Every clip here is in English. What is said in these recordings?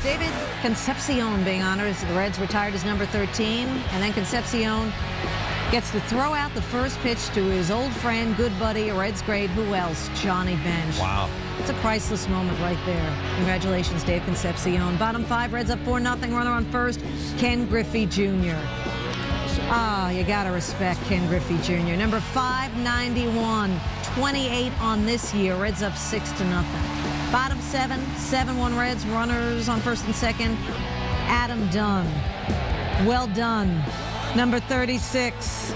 David Concepcion being honored as the Reds retired as number 13. And then Concepcion gets to throw out the first pitch to his old friend, good buddy, Reds great, who else? Johnny Bench. Wow. It's a priceless moment right there. Congratulations, Dave Concepcion. Bottom 5, Reds up 4-0. Runner on first, Ken Griffey Jr. You gotta respect Ken Griffey Jr. Number 591, 28 on this year. Reds up 6-0. Bottom 7, 7-1 Reds. Runners on first and second, Adam Dunn. Well done. Number 36,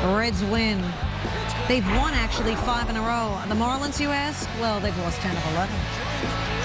Reds win. They've won, actually, 5 in a row. The Marlins, you ask? Well, they've lost 10 of 11.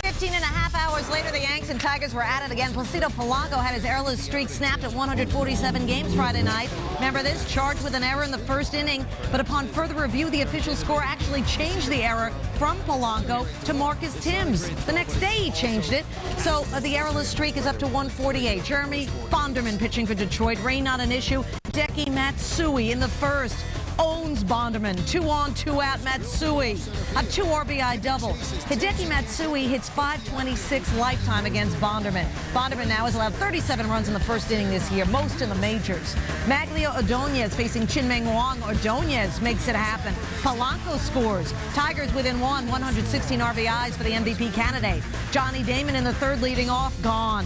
15 and a half hours later, the Yanks and Tigers were at it again. Placido Polanco had his errorless streak snapped at 147 games Friday night. Remember this? Charged with an error in the first inning, but upon further review, the official score actually changed the error from Polanco to Marcus Timms. The next day, he changed it, so the errorless streak is up to 148. Jeremy Bonderman pitching for Detroit. Rain not an issue. Hideki Matsui in the first owns Bonderman. 2 on, 2 out, Matsui. A 2 RBI double. Hideki Matsui hits .526 lifetime against Bonderman. Bonderman now has allowed 37 runs in the first inning this year, most in the majors. Maglio Ordonez facing Chin-Meng Wang. Ordonez makes it happen. Polanco scores. Tigers within 116 RBIs for the MVP candidate. Johnny Damon in the third leading off, gone.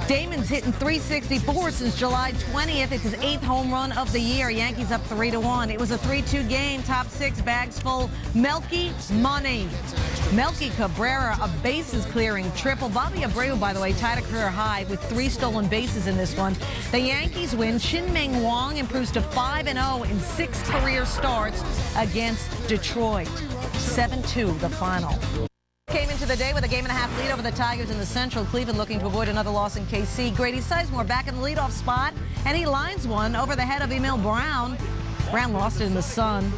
Damon's hitting .364 since July 20th. It's his 8th home run of the year. Yankees up 3-1. It was a 3-2 game. Top 6 bags full. Melky money. Melky Cabrera, a bases clearing triple. Bobby Abreu, by the way, tied a career high with 3 stolen bases in this one. The Yankees win. Chin-Meng Wang improves to 5-0 in 6 career starts against Detroit. 7-2 the final. Came into the day with a game-and-a-half lead over the Tigers in the Central. Cleveland looking to avoid another loss in KC. Grady Sizemore back in the leadoff spot, and he lines one over the head of Emil Brown. Brown lost it in the sun,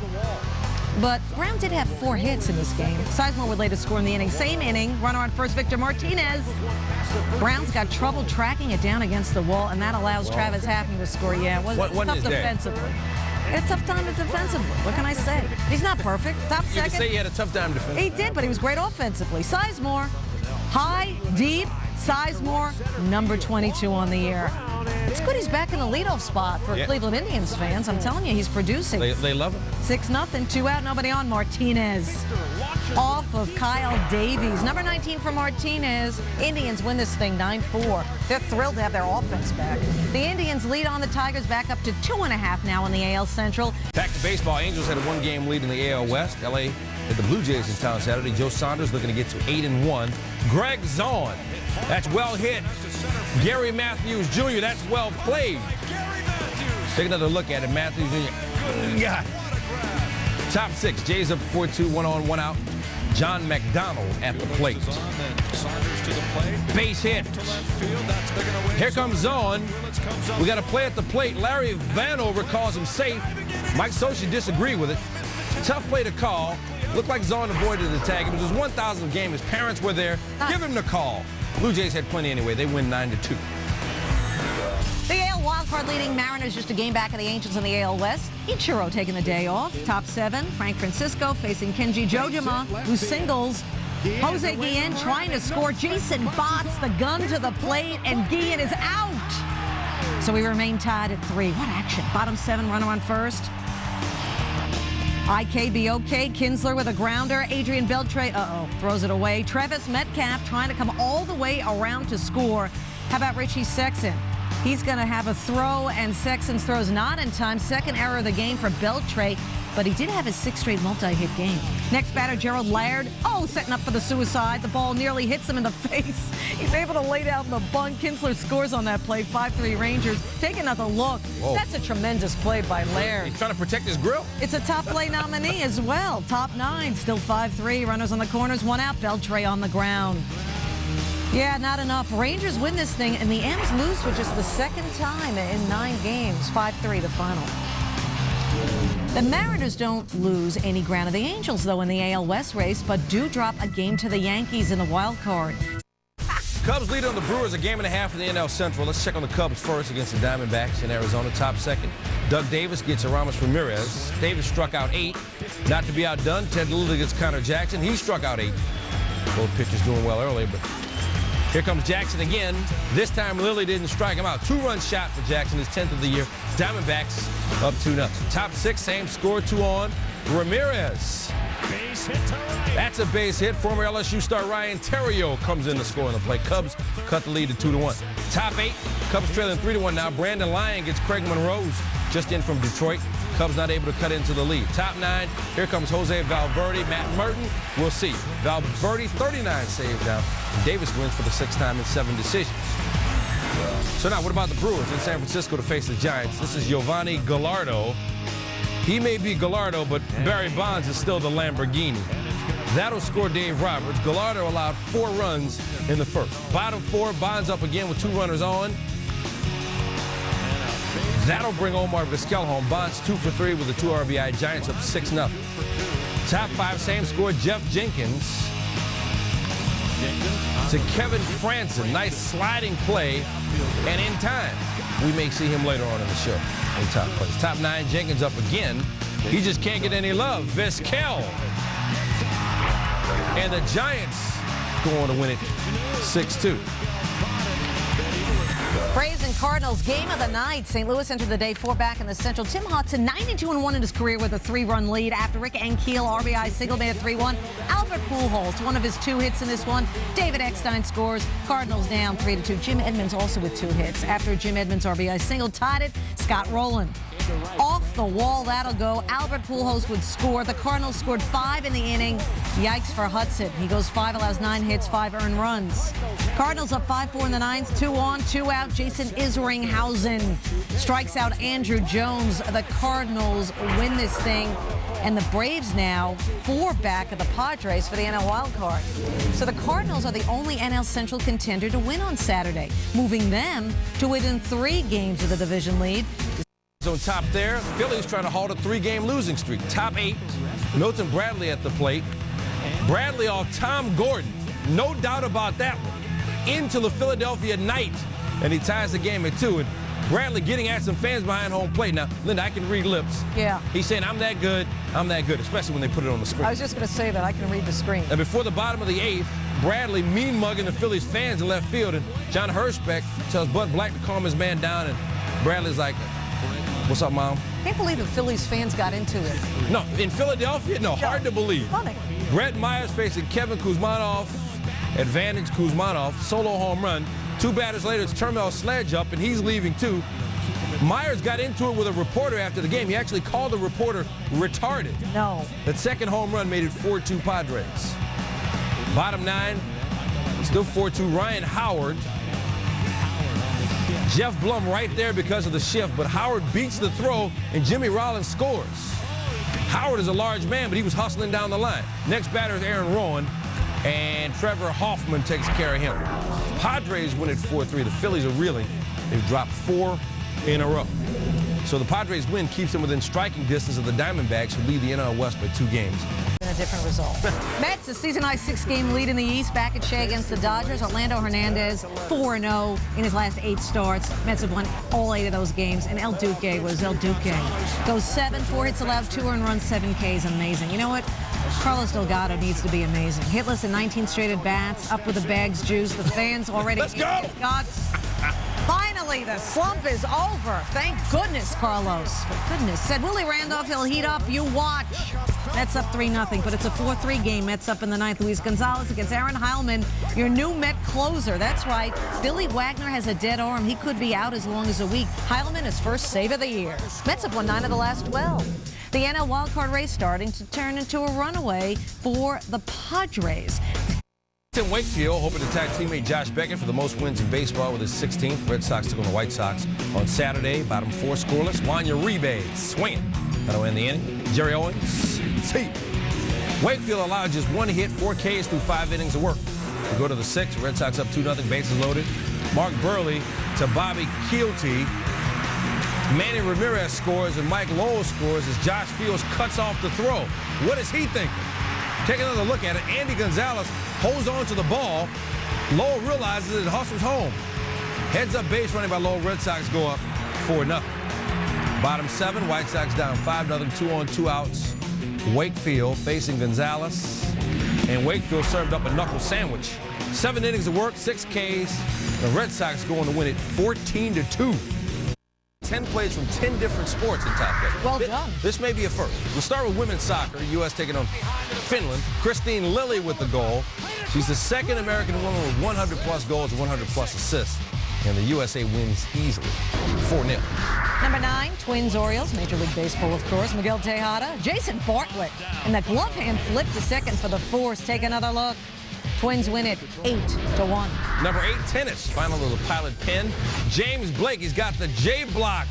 but Brown did have 4 hits in this game. Sizemore would later score in the inning. Same inning, runner on first, Victor Martinez. Brown's got trouble tracking it down against the wall, and that allows Travis Haffner to score. Yeah, it was tough defensively. It's a tough time defensively. What can I say? He's not perfect. Top second. You can say he had a tough time defensively. He did, but he was great offensively. Sizemore, high, deep. Sizemore, number 22 on the year. It's good he's back in the leadoff spot for Cleveland Indians fans. I'm telling you, he's producing. They love him. 6-0, 2 out, nobody on. Martinez off of Kyle Davies. Number 19 for Martinez. Indians win this thing 9-4. They're thrilled to have their offense back. The Indians lead on the Tigers back up to 2.5 now in the AL Central. Back to baseball. Angels had a 1-game lead in the AL West. LA had the Blue Jays in town Saturday. Joe Saunders looking to get to 8-1. Greg Zahn, that's well hit. Gary Matthews Jr., that's well played. Take another look at it. Matthews Jr. got it. Top 6. Jays up 4-2, 1 on, 1 out. John McDonald at the plate. Base hit. Here comes Zahn. We got a play at the plate. Larry Vanover calls him safe. Mike Socha disagreed with it. Tough play to call. Looked like Zahn avoided the tag. It was his 1,000th game. His parents were there. Give him the call. Blue Jays had plenty anyway. They win 9-2. The AL wildcard leading Mariners just a game back of the Angels in the AL West. Ichiro taking the day off. Top 7, Frank Francisco facing Kenji Jojima, who singles. Jose Guillen trying to score. Jason Botts, the gun to the plate, and Guillen is out. So we remain tied at 3. What action. Bottom 7, runner on first. IKBOK, Kinsler with a grounder. Adrian Beltre, throws it away. Travis Metcalf trying to come all the way around to score. How about Richie Sexson? He's going to have a throw, and Sexton's throw's not in time. Second error of the game for Beltre, but he did have his 6th straight multi-hit game. Next batter, Gerald Laird. Setting up for the suicide. The ball nearly hits him in the face. He's able to lay down the bunt. Kinsler scores on that play. 5-3 Rangers. Take another look. Whoa. That's a tremendous play by Laird. He's trying to protect his grill. It's a top play nominee as well. Top 9, still 5-3. Runners on the corners, 1 out. Beltre on the ground. Yeah, not enough. Rangers win this thing, and the M's lose for just the 2nd time in 9 games. 5-3 the final. The Mariners don't lose any ground to the Angels, though, in the AL West race, but do drop a game to the Yankees in the wild card. Cubs lead on the Brewers a game and a half in the NL Central. Let's check on the Cubs first against the Diamondbacks in Arizona. Top 2nd, Doug Davis gets Aramis Ramirez. Davis struck out 8. Not to be outdone, Ted Lilly gets Connor Jackson. He struck out 8. Both pitchers doing well early, but Here comes Jackson again. This time Lilly didn't strike him out. 2-run shot for Jackson, his 10th of the year. Diamondbacks up 2-0. Top 6, same score, 2 on. Ramirez. Base hit to right. That's a base hit. Former LSU star Ryan Terrio comes in to score on the play. Cubs cut the lead to 2-1. Top 8, Cubs trailing 3-1 now. Brandon Lyon gets Craig Monroe's just in from Detroit. Cubs not able to cut into the lead. Top 9, here comes Jose Valverde. Matt Merton, we'll see. Valverde, 39 saves now. Davis wins for the 6th time in 7 decisions. So now, what about the Brewers in San Francisco to face the Giants? This is Giovanni Gallardo. He may be Gallardo, but Barry Bonds is still the Lamborghini. That'll score Dave Roberts. Gallardo allowed 4 runs in the first. Bottom 4, Bonds up again with 2 runners on. That'll bring Omar Vizquel home. Bonds 2 for 3 with a 2 RBI. Giants up 6-0. Top 5, same score. Jeff Jenkins to Kevin Franzen. Nice sliding play. And in time, we may see him later on in the show in top place. Top 9, Jenkins up again. He just can't get any love. Vizquel. And the Giants go on to win it 6-2. Braves and Cardinals, game of the night. St. Louis entered the day 4 back in the Central. Tim Hudson, 92-1 in his career with a 3-run lead after Rick Ankiel RBI single made it 3-1. Albert Pujols, one of his 2 hits in this one. David Eckstein scores. Cardinals down 3-2. Jim Edmonds also with 2 hits. After Jim Edmonds RBI single tied it, Scott Rowland. Off the wall, that'll go. Albert Pujols would score. The Cardinals scored 5 in the inning. Yikes for Hudson. He goes 5, allows 9 hits, 5 earned runs. Cardinals up 5-4 in the 9th. 2 on, 2 out. Jason Isringhausen strikes out Andrew Jones. The Cardinals win this thing. And the Braves now 4 back of the Padres for the NL wild card. So the Cardinals are the only NL Central contender to win on Saturday, moving them to within 3 games of the division lead. On top there, Phillies trying to halt a 3-game losing streak. Top 8, Milton Bradley at the plate. Bradley off Tom Gordon. No doubt about that one. Into the Philadelphia night. And he ties the game at 2. And Bradley getting at some fans behind home plate. Now, Linda, I can read lips. Yeah. He's saying, I'm that good, especially when they put it on the screen. I was just going to say that. I can read the screen. And before the bottom of the 8th, Bradley mean-mugging the Phillies fans in left field. And John Hirschbeck tells Bud Black to calm his man down. And Bradley's like, what's up, Mom? Can't believe the Phillies fans got into it. No, in Philadelphia? No, hard to believe. Funny. Brett Myers facing Kevin Kuzmanoff. Advantage Kuzmanoff. Solo home run. 2 batters later, it's Termel Sledge up, and he's leaving too. Myers got into it with a reporter after the game. He actually called the reporter retarded. No. That second home run made it 4-2 Padres. Bottom 9, still 4-2. Ryan Howard. Jeff Blum right there because of the shift, but Howard beats the throw, and Jimmy Rollins scores. Howard is a large man, but he was hustling down the line. Next batter is Aaron Rowan, and Trevor Hoffman takes care of him. Padres win at 4-3. The Phillies are reeling. They've dropped 4 in a row. So the Padres win keeps them within striking distance of the Diamondbacks, who lead the NL West by 2 games. A different result. Mets, a season-high 6-game lead in the East, back at Shea against the Dodgers. Orlando Hernandez, 4-0 in his last 8 starts. Mets have won all 8 of those games, and El Duque was El Duque. Goes 7, 4 hits allowed, 2 earned runs, 7 Ks. Amazing. You know what? Carlos Delgado needs to be amazing. Hitless in 19 straight at-bats, up with the bags juice. The fans already Let's go! Guts. Finally, the slump is over. Thank goodness, Carlos. For goodness. Said Willie Randolph, he'll heat up. You watch. Mets up 3-0, but it's a 4-3 game. Mets up in the 9th. Luis Gonzalez against Aaron Heilman, your new Met closer. That's right. Billy Wagner has a dead arm. He could be out as long as a week. Heilman, his first save of the year. Mets have won 9 of the last 12. The NL wildcard race starting to turn into a runaway for the Padres. Tim Wakefield hoping to tag teammate Josh Beckett for the most wins in baseball with his 16th. Red Sox took on the White Sox on Saturday. Bottom 4 scoreless. Wanya Uribe swinging. That'll end the inning. Jerry Owens, see. Wakefield allowed just 1 hit, 4 Ks through 5 innings of work. We go to the 6th. Red Sox up 2-0. Bases loaded. Mark Burley to Bobby Keelty. Manny Ramirez scores and Mike Lowell scores as Josh Fields cuts off the throw. What is he thinking? Take another look at it. Andy Gonzalez holds on to the ball. Lowell realizes it and hustles home. Heads up base running by Lowell. Red Sox go up 4-0. Bottom 7, White Sox down 5-0, 2 on, 2 outs. Wakefield facing Gonzalez. And Wakefield served up a knuckle sandwich 7 innings of work, 6 Ks. The Red Sox go on to win it 14-2. 10 plays from 10 different sports in top 10. Well done. This may be a first. We'll start with women's soccer. U.S. taking on Finland. Christine Lilly with the goal. She's the second American woman with 100-plus goals and 100-plus assists. And the USA wins easily, 4-0. Number 9, Twins-Orioles, Major League Baseball, of course. Miguel Tejada, Jason Bartlett, and the glove hand flip to second for the Force. Take another look. Twins win it 8-1. Number 8, tennis. Final of the Pilot Pen. James Blake, he's got the J block.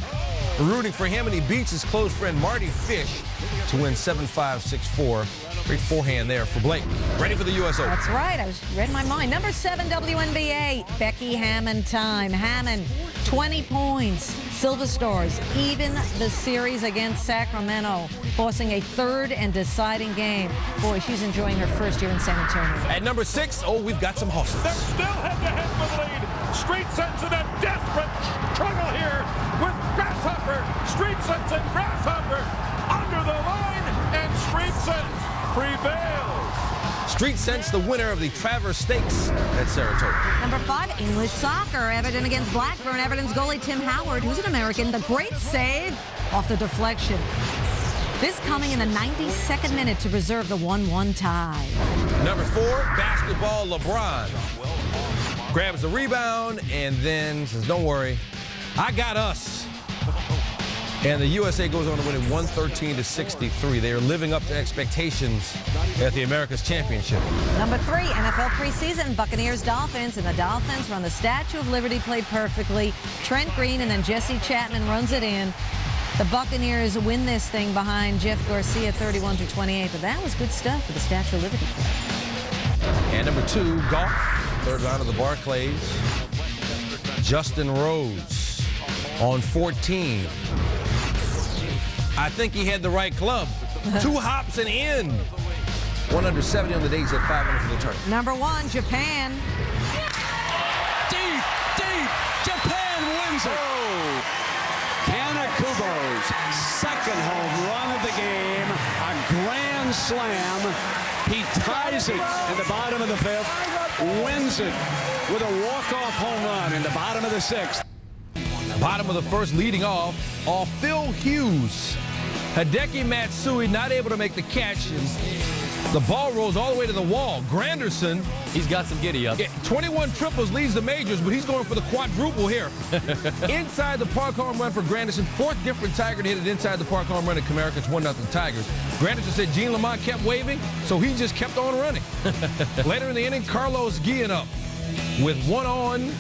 We're rooting for him, and he beats his close friend Marty Fish to win 7-5, 6-4. Great forehand there for Blake. Ready for the U.S. Open. That's right. I read my mind. Number 7, WNBA, Becky Hammon time. Hammon, 20 points. Silver Stars even the series against Sacramento, forcing a third and deciding game. Boy, she's enjoying her first year in San Antonio. At number 6, we've got some hustles. They're still head-to-head for the lead. Street Sense in a desperate struggle here with Grasshopper. Street Sense and Grasshopper under the line, and Street Sense prevails. Street Sense, the winner of the Travers Stakes at Saratoga. Number 5, English soccer. Everton against Blackburn. Everton's goalie Tim Howard, who's an American, the great save off the deflection. This coming in the 92nd minute to preserve the 1-1 tie. Number 4, basketball, LeBron grabs the rebound and then says, don't worry, I got us. And the USA goes on to win it 113-63. They are living up to expectations at the America's Championship. Number 3, NFL preseason, Buccaneers, Dolphins, and the Dolphins run the Statue of Liberty, played perfectly. Trent Green and then Jesse Chapman runs it in. The Buccaneers win this thing behind Jeff Garcia 31-28, but that was good stuff for the Statue of Liberty play. And number 2, golf, third round of the Barclays. Justin Rose on 14. I think he had the right club. 2 hops and in. 170 on the day. He's at 500 for the turn. Number 1, Japan. Deep. Japan wins it. Kanakubo's second home run of the game. A grand slam. He ties it in the bottom of the 5th. Wins it with a walk-off home run in the bottom of the 6th. Bottom of the 1st, leading off Phil Hughes. Hideki Matsui not able to make the catch, and the ball rolls all the way to the wall. Granderson, he's got some giddy up. 21 triples, leads the majors, but he's going for the quadruple here. Inside the park home run for Granderson. 4th different Tiger to hit it inside the park home run at Comerica. It's 1-0 Tigers. Granderson said Gene Lamont kept waving, so he just kept on running. Later in the inning, Carlos Guillen up with 1 on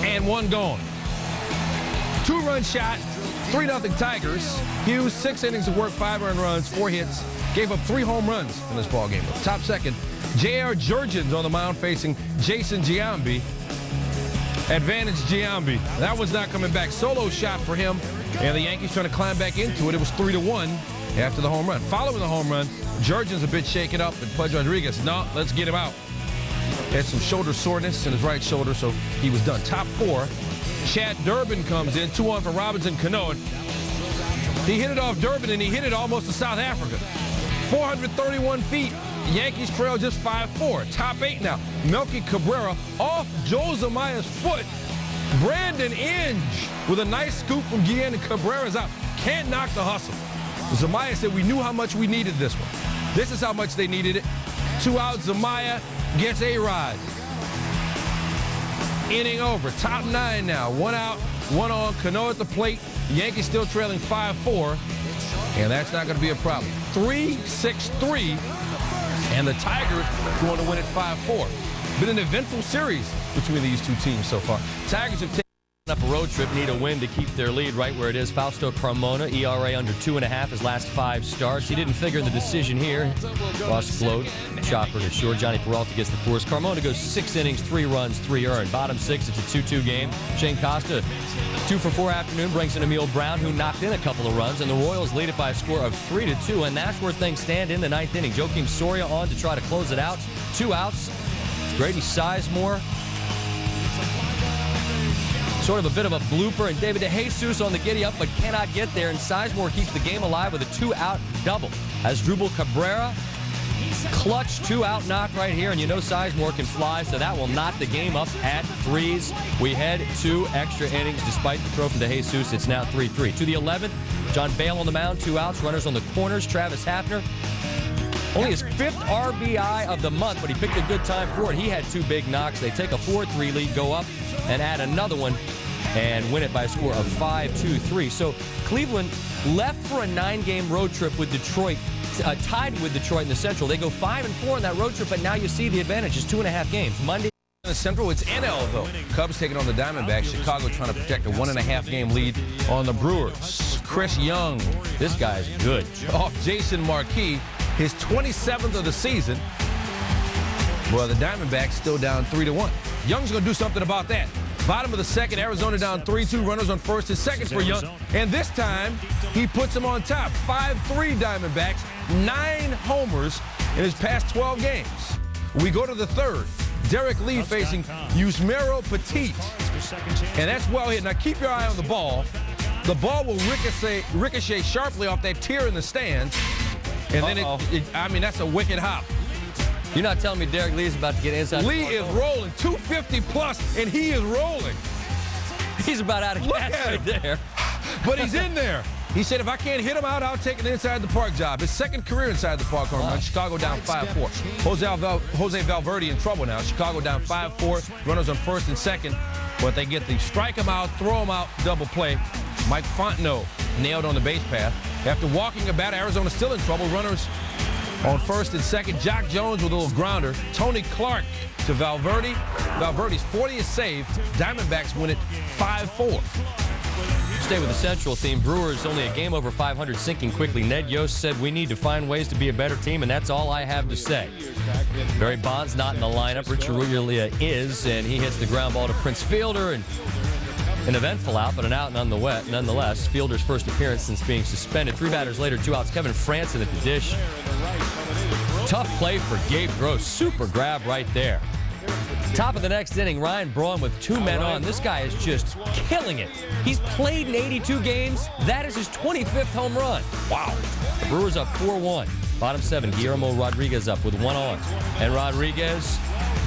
and 1 gone. 2-run shot, 3-0 Tigers. Hughes, 6 innings of work, 5 earned runs, 4 hits. Gave up 3 home runs in this ballgame. Top second, J.R. Jurgens on the mound facing Jason Giambi. Advantage Giambi. That was not coming back. Solo shot for him, and the Yankees trying to climb back into it. It was 3-1 after the home run. Following the home run, Jurgens a bit shaken up, and Pudge Rodriguez, no, let's get him out. Had some shoulder soreness in his right shoulder, so he was done. Top 4. Chad Durbin comes in, 2 on for Robinson Cano. He hit it off Durbin, and he hit it almost to South Africa. 431 feet. Yankees trail just 5-4. Top 8 now. Melky Cabrera off Joe Zamaya's foot. Brandon Inge with a nice scoop from Guillen, and Cabrera's out. Can't knock the hustle. Zamaya said we knew how much we needed this one. This is how much they needed it. 2 out, Zamaya gets A-Rod. Inning over. Top 9 now. 1 out, 1 on. Cano at the plate. Yankees still trailing 5-4. And that's not going to be a problem. 3-6-3. And the Tigers going to win it 5-4. Been an eventful series between these 2 teams so far. Tigers have taken up a road trip, need a win to keep their lead right where it is. Fausto Carmona, ERA under 2.5 his last 5 starts. He didn't figure in the decision here. Ross Gload, chopper to short. Johnny Peralta gets the force. Carmona goes 6 innings, 3 runs, 3 earned. Bottom 6, it's a 2-2 game. Shane Costa, 2 for 4 afternoon, brings in Emil Brown, who knocked in a couple of runs, and the Royals lead it by a score of 3-2, and that's where things stand in the 9th inning. Joakim Soria on to try to close it out. 2 outs. Grady Sizemore, sort of a bit of a blooper, and David DeJesus on the giddy-up but cannot get there, and Sizemore keeps the game alive with a 2-out double. As Drupal Cabrera Clutch 2-out knock right here, and you know Sizemore can fly, so that will knock the game up at 3s. We head to extra innings despite the throw from DeJesus. It's now 3-3. To the 11th, John Bale on the mound, 2 outs, runners on the corners. Travis Hafner, only his 5th RBI of the month, but he picked a good time for it. He had 2 big knocks. They take a 4-3 lead, go up and add another one, and win it by a score of 5-2-3. So Cleveland left for a 9-game road trip with Detroit, tied with Detroit in the Central. They go 5-4 on that road trip, but now you see the advantage is 2.5 games. Monday In the Central, it's NL, though. Cubs taking on the Diamondbacks. Chicago trying to protect a 1.5-game lead on the Brewers. Chris Young, this guy's good. off Jason Marquis, his 27th of the season. Well, the Diamondbacks still down 3-1. Young's going to do something about that. Bottom of the second, Arizona down 3-2. Runners on first and second for Young. And this time, he puts them on top. 5-3 Diamondbacks, 9 homers in his past 12 games. We go to the third. Derek Lee facing Yusmeiro Petit. And that's well hit. Now, keep your eye on the ball. The ball will ricochet sharply off that tier in the stands. And then I mean, that's a wicked hop. You're not telling me Derek Lee is about to get inside? Lee is rolling 250 plus, and he is rolling. He's about out of gas right there. But he's in there. He said, if I can't hit him out, I'll take an inside the park job. His second career inside the park home run. Chicago down 5-4. Jose Valverde in trouble now. Chicago down 5-4. Runners on first and second. But they get the strike him out, throw him out, double play. Mike Fontenot nailed on the base path. After walking a bat, Arizona still in trouble. Runners on first and second. Jock Jones with a little grounder. Tony Clark to Valverde. Valverde's 40th save. Diamondbacks win it 5-4. Stay with the Central theme. Brewers only a game over 500, sinking quickly. Ned Yost said, we need to find ways to be a better team, and that's all I have to say. Barry Bonds not in the lineup. Richard Rulia is, and he hits the ground ball to Prince Fielder, and an eventful out, but an out nonetheless. Fielder's first appearance since being suspended. 3 batters later, 2 outs. Kevin Franson at the dish. Tough play for Gabe Gross. Super grab right there. Top of the next inning, Ryan Braun with 2 men on. This guy is just killing it. He's played in 82 games. That is his 25th home run. Wow. The Brewers up 4-1. Bottom 7, Guillermo Rodriguez up with 1 on. And Rodriguez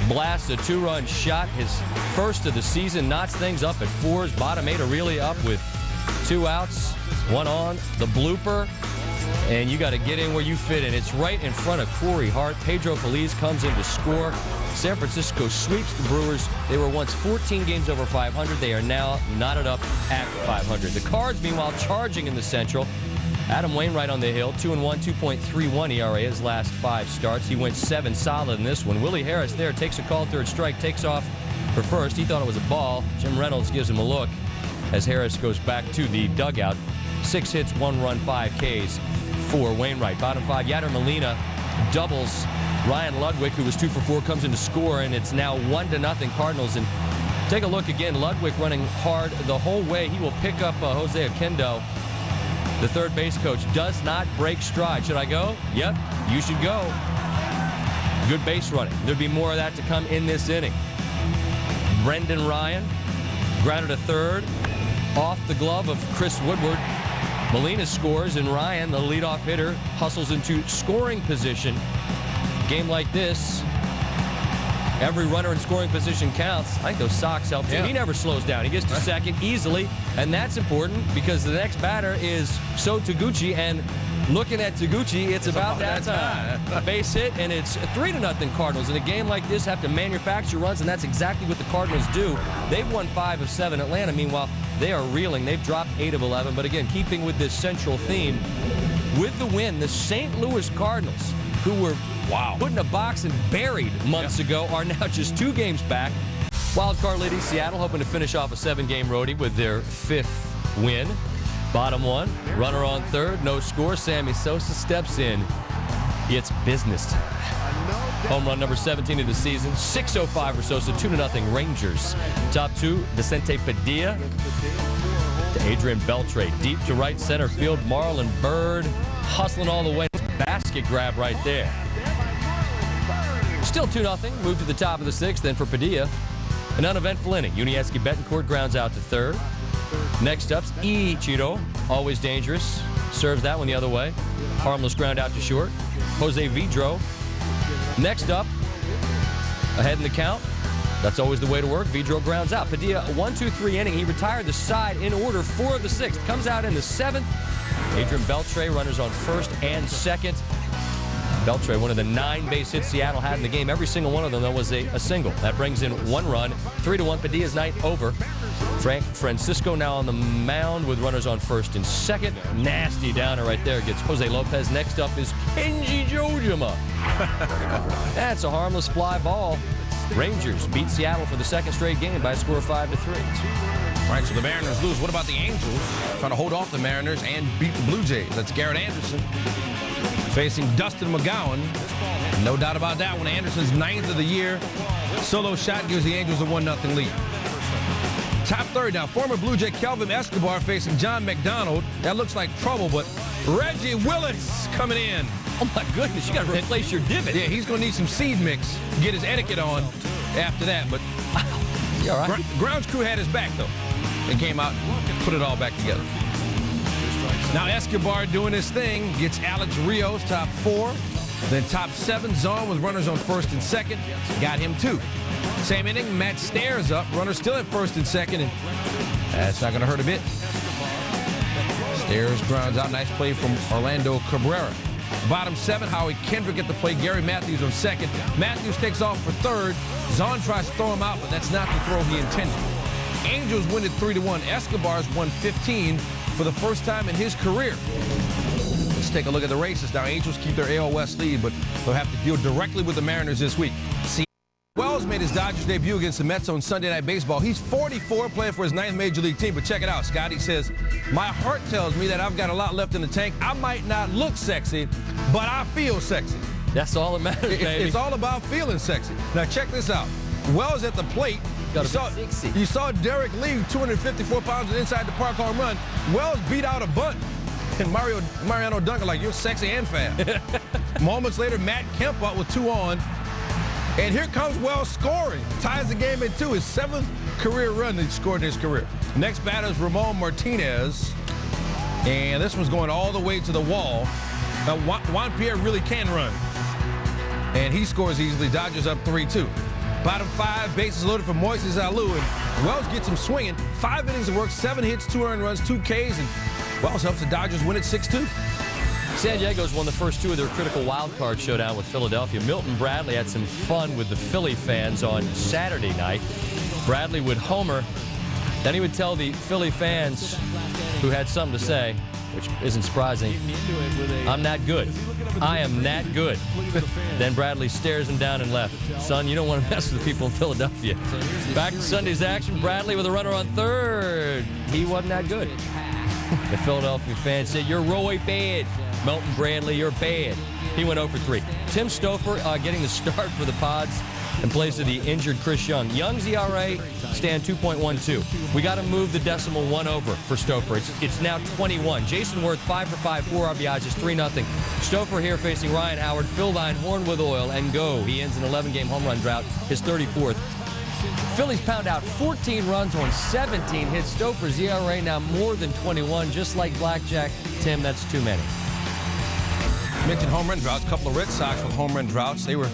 blasts a 2-run shot. His first of the season, knots things up at 4s. Bottom 8, Aurelia up with 2 outs, 1 on. The blooper. And you got to get in where you fit in. It's right in front of Corey Hart. Pedro Feliz comes in to score. San Francisco sweeps the Brewers. They were once 14 games over 500. They are now knotted up at 500. The Cards, meanwhile, charging in the Central. Adam Wainwright on the hill, 2-1, 2.31 ERA his last 5 starts. He went 7 solid in this one. Willie Harris there takes a call, third strike, takes off for first. He thought it was a ball. Jim Reynolds gives him a look as Harris goes back to the dugout. 6 hits, 1 run, 5 Ks for Wainwright. Bottom 5, Yadier Molina doubles. Ryan Ludwig, who was 2 for 4, comes in to score, and it's now 1-0 Cardinals. And take a look again. Ludwig running hard the whole way. He will pick up Jose Oquendo. The third base coach does not break stride. Should I go? Yep, you should go. Good base running. There'll be more of that to come in this inning. Brendan Ryan grounded a third off the glove of Chris Woodward. Molina scores, and Ryan, the leadoff hitter, hustles into scoring position. Game like this, every runner in scoring position counts. I think those socks help too. Yeah. He never slows down. He gets to second easily, and that's important because the next batter is Taguchi, and looking at Taguchi, it's about that time. A base hit, and it's 3-0 Cardinals. In a game like this, have to manufacture runs, and that's exactly what the Cardinals do. They've won 5 of 7. Atlanta, meanwhile, they are reeling. They've dropped 8 of 11. But again, keeping with this Central theme, with the win, the St. Louis Cardinals, who were put in a box and buried months ago, are now just 2 games back. Wild card leading Seattle, hoping to finish off a 7-game roadie with their 5th win. Bottom 1, runner on third, no score. Sammy Sosa steps in. It's business time. Home run number 17 of the season. 6:05 for Sosa, 2-0 Rangers. Top 2, Vicente Padilla to Adrian Beltre. Deep to right center field, Marlon Byrd hustling all the way. Basket grab right there. Still 2-0. Move to the top of the 6th. Then for Padilla, an uneventful inning. Yunieski Betancourt grounds out to third. Next up's Ichiro, always dangerous. Serves that one the other way. Harmless ground out to short. Jose Vidro Next up, ahead in the count. That's always the way to work. Vidro grounds out. Padilla, 1-2-3 inning. He retired the side in order for the 6th. Comes out in the 7th. Adrian Beltre, runners on first and second. Beltre, one of the 9 base hits Seattle had in the game. Every single one of them, though, was a single. That brings in 1 run. 3-1. Padilla's night over. Francisco now on the mound with runners on first and second. Nasty downer right there. Gets Jose Lopez. Next up is Kenji Jojima. That's a harmless fly ball. Rangers beat Seattle for the 2nd straight game by a score of 5-3. All right, so the Mariners lose. What about the Angels? Trying to hold off the Mariners and beat the Blue Jays. That's Garrett Anderson facing Dustin McGowan. No doubt about that one. Anderson's 9th of the year. Solo shot gives the Angels a 1-0 lead. Top 3rd now. Former Blue Jay Kelvin Escobar facing John McDonald. That looks like trouble, but Reggie Willis coming in. Oh, my goodness. You got to replace your divot. Yeah, he's going to need some seed mix. Get his etiquette on after that. But you all right? Grounds crew had his back, though. And came out and put it all back together. Now Escobar doing his thing. Gets Alex Rios, top 4. Then top 7, Zahn with runners on first and second. Got him 2. Same inning, Matt Stairs up. Runners still at first and second. And that's not going to hurt a bit. Stairs grounds out. Nice play from Orlando Cabrera. Bottom 7, Howie Kendrick at the plate. Gary Matthews on second. Matthews takes off for third. Zahn tries to throw him out, but that's not the throw he intended. Angels win it 3-1. Escobar's won 15 for the first time in his career. Let's take a look at the races. Now, Angels keep their AL West lead, but they'll have to deal directly with the Mariners this week. Wells made his Dodgers debut against the Mets on Sunday Night Baseball. He's 44, playing for his 9th Major League team. But check it out, Scotty says, my heart tells me that I've got a lot left in the tank. I might not look sexy, but I feel sexy. That's all that matters, baby. It's all about feeling sexy. Now, check this out. Wells at the plate. You saw Derek Lee, 254 pounds, inside the park home run. Wells beat out a bunt. And Mariano Duncan like, you're sexy and fast. Moments later, Matt Kemp up with 2 on. And here comes Wells scoring. Ties the game at 2. His 7th career run that he scored in his career. Next batter is Ramon Martinez. And this one's going all the way to the wall. Now, Juan Pierre really can run. And he scores easily. Dodgers up 3-2. Bottom 5, bases loaded for Moises Alou. And Wells gets him swinging. 5 innings of work, 7 hits, 2 earned runs, 2 Ks. And Wells helps the Dodgers win it 6-2. San Diego's won the first 2 of their critical wild card showdown with Philadelphia. Milton Bradley had some fun with the Philly fans on Saturday night. Bradley would homer. Then he would tell the Philly fans who had something to say, which isn't surprising, I'm not good. I am not good. Then Bradley stares him down and left. Son, you don't want to mess with the people in Philadelphia. Back to Sunday's action. Bradley with a runner on third. He wasn't that good. The Philadelphia fans said, you're Roy bad. Milton Bradley, you're bad. He went 0-for-3. Tim Stouffer getting the start for the Pods in place of the injured Chris Young. Young's ERA stand 2.12. We got to move the decimal 1 over for Stouffer. It's now 21. Jason Worth 5 for 5, 4 RBIs, just 3-0. Stouffer here facing Ryan Howard. Phil Vine, horn with oil, and go. He ends an 11-game home run drought, his 34th. Phillies pound out 14 runs on 17 hits. Stouffer's ERA now more than 21. Just like Blackjack, Tim, that's too many. Mentioned home run droughts. A couple of Red Sox with home run droughts. They were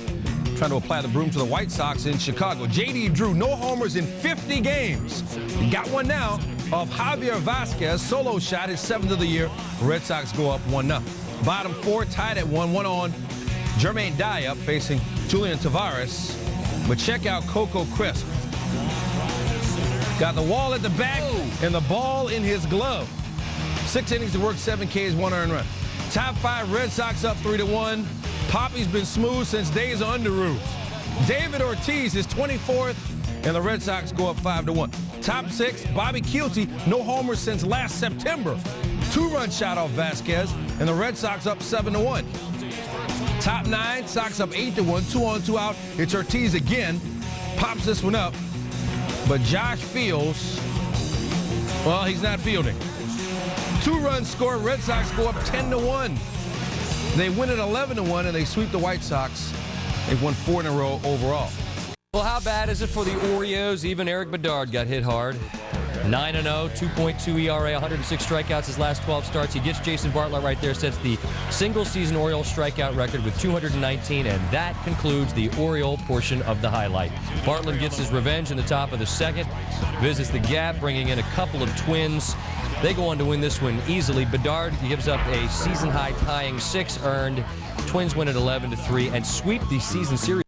trying to apply the broom to the White Sox in Chicago. J.D. Drew, no homers in 50 games. He got one now of Javier Vasquez. Solo shot, his 7th of the year. Red Sox go up 1-0. Bottom 4 tied at 1 on. Jermaine Dye up facing Julian Tavares. But check out Coco Crisp. Got the wall at the back and the ball in his glove. 6 innings to work, 7 Ks, 1 earned run. Top 5 Red Sox up 3-1. Poppy's been smooth since days of Underoos. David Ortiz is 24th, and the Red Sox go up 5-1. Top 6, Bobby Kielty, no homers since last September. 2-run shot off Vasquez, and the Red Sox up 7-1. Top 9, Sox up 8-1, 2 on, 2 out. It's Ortiz again. Pops this one up, but Josh Fields, well, he's not fielding. 2-run score, Red Sox go up 10-1. They win at 11-1, and they sweep the White Sox. They've won 4 in a row overall. Well, how bad is it for the Orioles? Even Eric Bedard got hit hard. 9-0, 2.2 ERA, 106 strikeouts his last 12 starts. He gets Jason Bartlett right there, sets the single-season Orioles strikeout record with 219, and that concludes the Oriole portion of the highlight. Bartlett gets his revenge in the top of the second, visits the gap, bringing in a couple of Twins. They go on to win this one easily. Bedard gives up a season-high tying 6 earned. Twins win at 11-3 and sweep the season series.